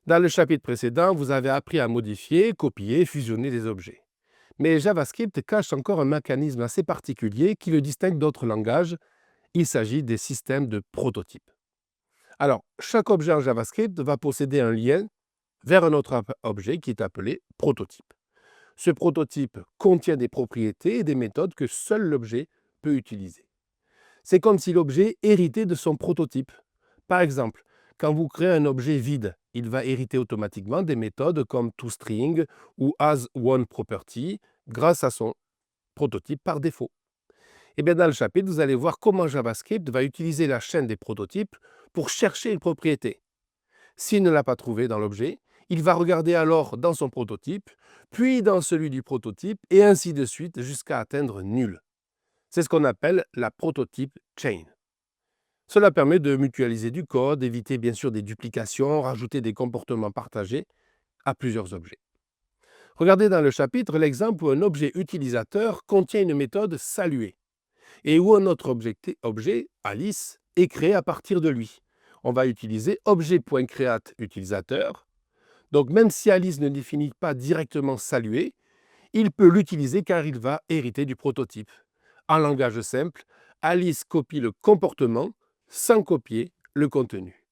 Dans le chapitre précédent, vous avez appris à modifier, copier, fusionner des objets. Mais JavaScript cache encore un mécanisme assez particulier qui le distingue d'autres langages. Il s'agit des systèmes de prototypes. Alors, chaque objet en JavaScript va posséder un lien vers un autre objet qui est appelé prototype. Ce prototype contient des propriétés et des méthodes que seul l'objet peut utiliser. C'est comme si l'objet héritait de son prototype. Par exemple, quand vous créez un objet vide, il va hériter automatiquement des méthodes comme toString ou asOneProperty grâce à son prototype par défaut. Et bien dans le chapitre, vous allez voir comment JavaScript va utiliser la chaîne des prototypes pour chercher une propriété. S'il ne l'a pas trouvée dans l'objet, il va regarder alors dans son prototype, puis dans celui du prototype, et ainsi de suite jusqu'à atteindre nul. C'est ce qu'on appelle la prototype chain. Cela permet de mutualiser du code, éviter bien sûr des duplications, rajouter des comportements partagés à plusieurs objets. Regardez dans le chapitre l'exemple où un objet utilisateur contient une méthode saluer et où un autre objet, Alice, est créé à partir de lui. On va utiliser objet.createUtilisateur. Donc même si Alice ne définit pas directement saluer, il peut l'utiliser car il va hériter du prototype. En langage simple, Alice copie le comportement sans copier le contenu.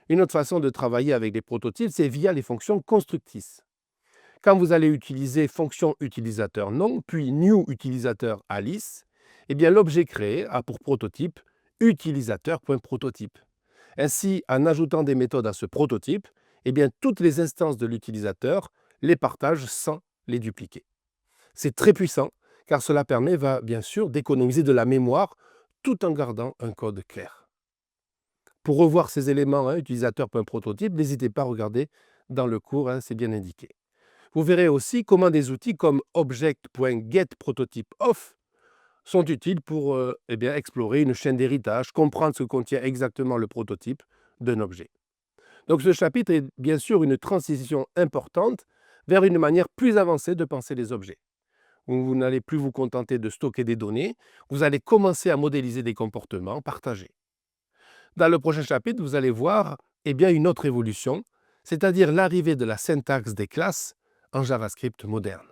Une autre façon de travailler avec les prototypes, c'est via les fonctions constructrices. Quand vous allez utiliser fonction utilisateur nom, puis new utilisateur Alice, eh bien l'objet créé a pour prototype utilisateur.prototype. Ainsi, en ajoutant des méthodes à ce prototype, eh bien toutes les instances de l'utilisateur les partagent sans les dupliquer. C'est très puissant car cela permet, bien sûr, d'économiser de la mémoire tout en gardant un code clair. Pour revoir ces éléments, utilisateur.prototype, n'hésitez pas à regarder dans le cours, c'est bien indiqué. Vous verrez aussi comment des outils comme object.getPrototypeOf sont utiles pour explorer une chaîne d'héritage, comprendre ce que contient exactement le prototype d'un objet. Donc ce chapitre est bien sûr une transition importante vers une manière plus avancée de penser les objets. Vous n'allez plus vous contenter de stocker des données, vous allez commencer à modéliser des comportements partagés. Dans le prochain chapitre, vous allez voir une autre évolution, c'est-à-dire l'arrivée de la syntaxe des classes en JavaScript moderne.